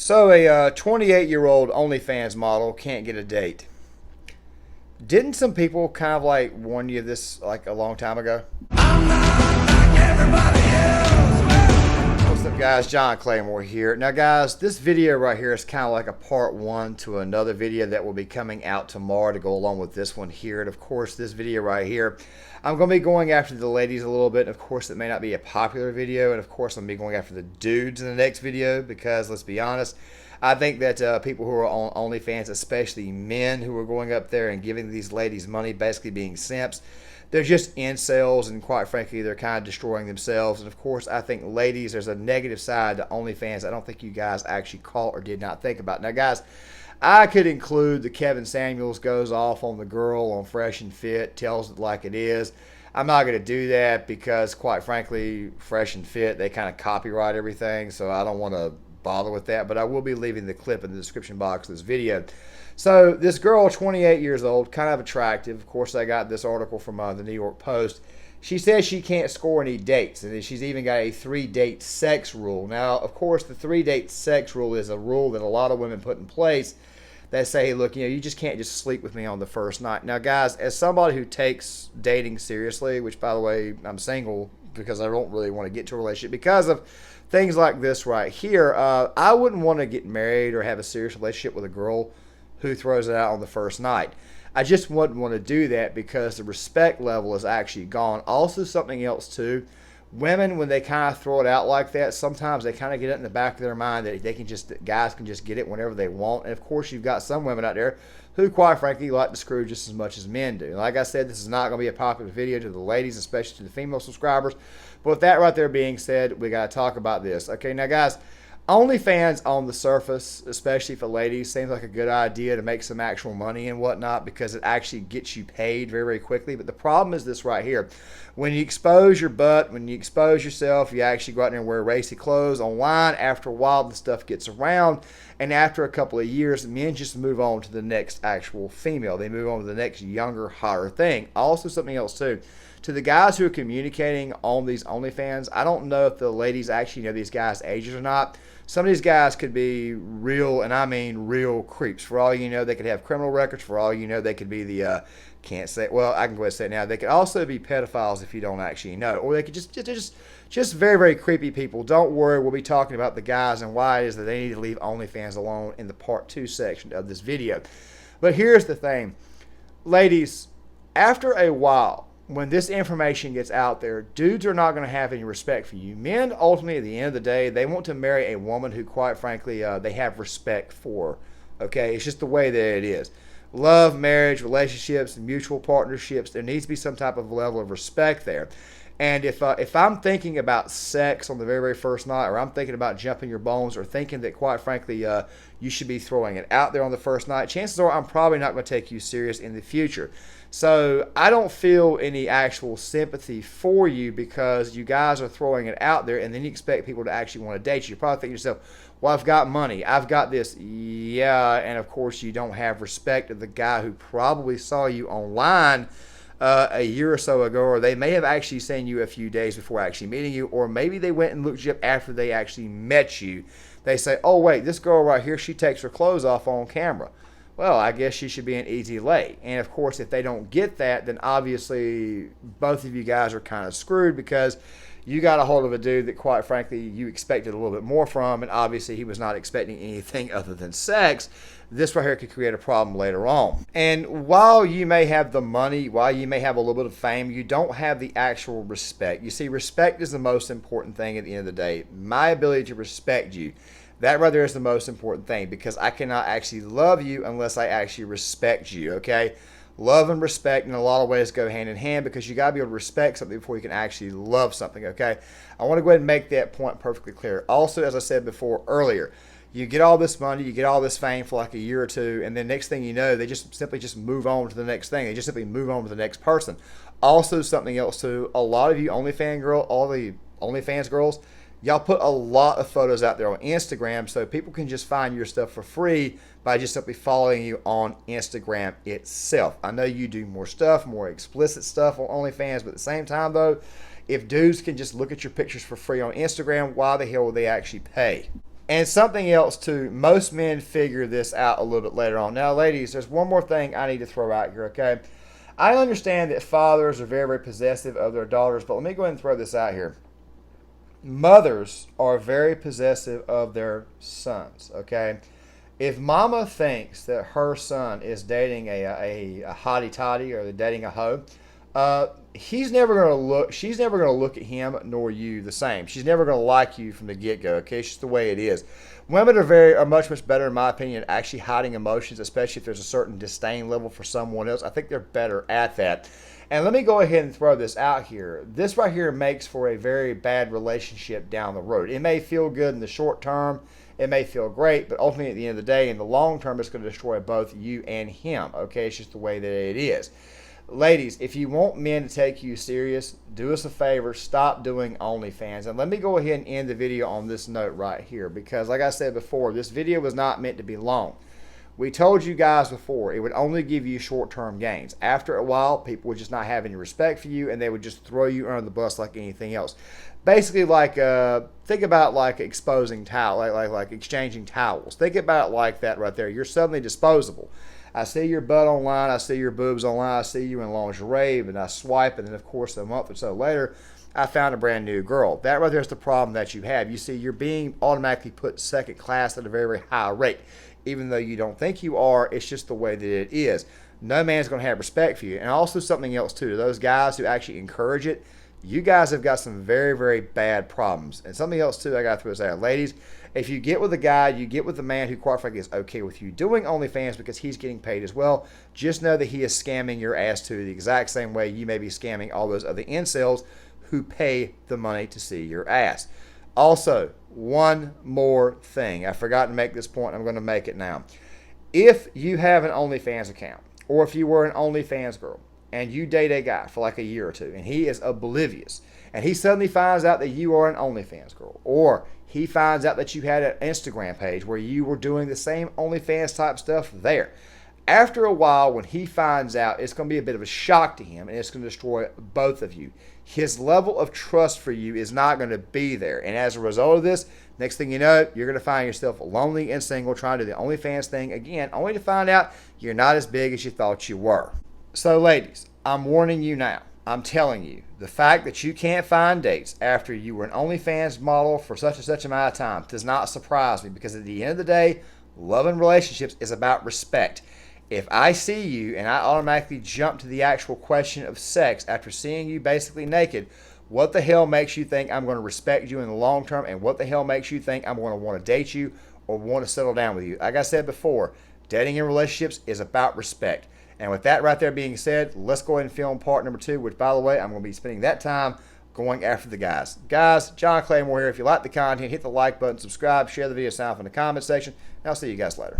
So a 28-year-old Onlyfans model can't get a date. Didn't some people kind of like warn you of this like a long time ago? What's up guys, John Claymore here. Now guys, this video right here is kind of like a part one to another video that will be coming out tomorrow to go along with this one here. And of course this video right here, I'm going to be going after the ladies a little bit. And of course it may not be a popular video. And of course I'm going to be going after the dudes in the next video because let's be honest, I think that people who are on OnlyFans, especially men who are going up there and giving these ladies money, basically being simps, they're just incels, and quite frankly, they're kind of destroying themselves. And of course, I think ladies, there's a negative side to OnlyFans I don't think you guys actually caught or did not think about. Now, guys, I could include the Kevin Samuels goes off on the girl on Fresh and Fit, tells it like it is. I'm not going to do that because, quite frankly, Fresh and Fit, they kind of copyright everything, so I don't want to bother with that. But I will be leaving the clip in the description box of this video. So this girl, 28 years old, kind of attractive. Of course, I got this article from the New York Post. She says she can't score any dates, and she's even got a 3-date sex rule. Now, of course, the 3-date sex rule is a rule that a lot of women put in place that say, hey, look, you just can't just sleep with me on the first night. Now, guys, as somebody who takes dating seriously, which, by the way, I'm single because I don't really want to get to a relationship because of things like this right here, I wouldn't want to get married or have a serious relationship with a girl who throws it out on the first night. I just wouldn't want to do that because the respect level is actually gone. Also, something else too, women, when they kind of throw it out like that, sometimes they kind of get it in the back of their mind that guys can just get it whenever they want. And of course, you've got some women out there who, quite frankly, like to screw just as much as men do. Like I said, this is not going to be a popular video to the ladies, especially to the female subscribers. But with that right there being said, we got to talk about this. Okay, now guys, OnlyFans on the surface, especially for ladies, seems like a good idea to make some actual money and whatnot because it actually gets you paid very, very quickly. But the problem is this right here. When you expose your butt, when you expose yourself, you actually go out there and wear racy clothes online. After a while, the stuff gets around. And after a couple of years, men just move on to the next actual female. They move on to the next younger, hotter thing. Also, something else too. To the guys who are communicating on these OnlyFans, I don't know if the ladies actually know these guys' ages or not. Some of these guys could be real, and I mean real creeps. For all you know, they could have criminal records. For all you know, they could be the, can't say, well, I can go ahead and say it now. They could also be pedophiles if you don't actually know. Or they could just very, very creepy people. Don't worry, we'll be talking about the guys and why it is that they need to leave OnlyFans alone in the part 2 section of this video. But here's the thing. Ladies, after a while, when this information gets out there, dudes are not going to have any respect for you. Men, ultimately, at the end of the day, they want to marry a woman who, quite frankly, they have respect for. Okay? It's just the way that it is. Love, marriage, relationships, mutual partnerships, there needs to be some type of level of respect there. And if I'm thinking about sex on the very, very first night, or I'm thinking about jumping your bones, or thinking that, quite frankly, you should be throwing it out there on the first night, chances are I'm probably not going to take you serious in the future. So I don't feel any actual sympathy for you because you guys are throwing it out there and then you expect people to actually want to date you. You're probably thinking to yourself, well, I've got money. I've got this. Yeah, and of course you don't have respect of the guy who probably saw you online a year or so ago, or they may have actually seen you a few days before actually meeting you, or maybe they went and looked you up after they actually met you. They say, oh, wait, this girl right here, she takes her clothes off on camera. Well, I guess she should be an easy lay. And of course, if they don't get that, then obviously both of you guys are kind of screwed because you got a hold of a dude that, quite frankly, you expected a little bit more from, and obviously he was not expecting anything other than sex. This right here could create a problem later on. And while you may have the money, while you may have a little bit of fame, you don't have the actual respect. You see, respect is the most important thing at the end of the day. My ability to respect you. That right there is the most important thing because I cannot actually love you unless I actually respect you, okay? Love and respect in a lot of ways go hand in hand because you got to be able to respect something before you can actually love something, okay? I want to go ahead and make that point perfectly clear. Also, as I said before earlier, you get all this money, you get all this fame for like a year or two, and then next thing you know, they just simply move on to the next thing. They just simply move on to the next person. Also, something else too, a lot of you all the OnlyFans girls, y'all put a lot of photos out there on Instagram so people can just find your stuff for free by just simply following you on Instagram itself. I know you do more stuff, more explicit stuff on OnlyFans, but at the same time though, if dudes can just look at your pictures for free on Instagram, why the hell would they actually pay? And something else too, most men figure this out a little bit later on. Now, ladies, there's one more thing I need to throw out here, okay? I understand that fathers are very, very possessive of their daughters, but let me go ahead and throw this out here. Mothers are very possessive of their sons, okay? If mama thinks that her son is dating a hottie toddy or dating a hoe, she's never going to look at him nor you the same. She's never going to like you from the get-go, okay? It's just the way it is. Women are much better, in my opinion, at actually hiding emotions, especially if there's a certain disdain level for someone else. I think they're better at that. And let me go ahead and throw this out here. This right here makes for a very bad relationship down the road. It may feel good in the short term. It may feel great, but ultimately at the end of the day, in the long term, it's going to destroy both you and him, okay? It's just the way that it is. Ladies, if you want men to take you serious, do us a favor, stop doing OnlyFans. And let me go ahead and end the video on this note right here, because like I said before, this video was not meant to be long. We told you guys before, it would only give you short-term gains. After a while, people would just not have any respect for you, and they would just throw you under the bus like anything else. Basically, like think about like exposing towel, like exchanging towels. Think about it like that right there. You're suddenly disposable. I see your butt online, I see your boobs online, I see you in lingerie, and I swipe, and then of course a month or so later, I found a brand new girl. That right there is the problem that you have. You see, you're being automatically put second class at a very, very high rate. Even though you don't think you are, it's just the way that it is. No man's going to have respect for you. And also something else too, those guys who actually encourage it, you guys have got some very, very bad problems. And something else too I got to throw this out. Ladies, if you get with a guy, you get with a man who quite frankly is okay with you doing OnlyFans because he's getting paid as well, just know that he is scamming your ass too, the exact same way you may be scamming all those other incels who pay the money to see your ass. Also, one more thing. I forgot to make this point. I'm going to make it now. If you have an OnlyFans account, or if you were an OnlyFans girl, and you date a guy for like a year or two, and he is oblivious, and he suddenly finds out that you are an OnlyFans girl, or he finds out that you had an Instagram page where you were doing the same OnlyFans type stuff there. After a while, when he finds out, it's going to be a bit of a shock to him, and it's going to destroy both of you. His level of trust for you is not going to be there. And as a result of this, next thing you know, you're going to find yourself lonely and single trying to do the OnlyFans thing again, only to find out you're not as big as you thought you were. So ladies, I'm warning you now. I'm telling you, the fact that you can't find dates after you were an OnlyFans model for such and such amount of time does not surprise me, because at the end of the day, love and relationships is about respect. If I see you and I automatically jump to the actual question of sex after seeing you basically naked, what the hell makes you think I'm going to respect you in the long term, and what the hell makes you think I'm going to want to date you or want to settle down with you? Like I said before, dating and relationships is about respect. And with that right there being said, let's go ahead and film part number 2, which by the way, I'm going to be spending that time going after the guys. Guys, John Claymore here. If you like the content, hit the like button, subscribe, share the video, sound in the comment section, and I'll see you guys later.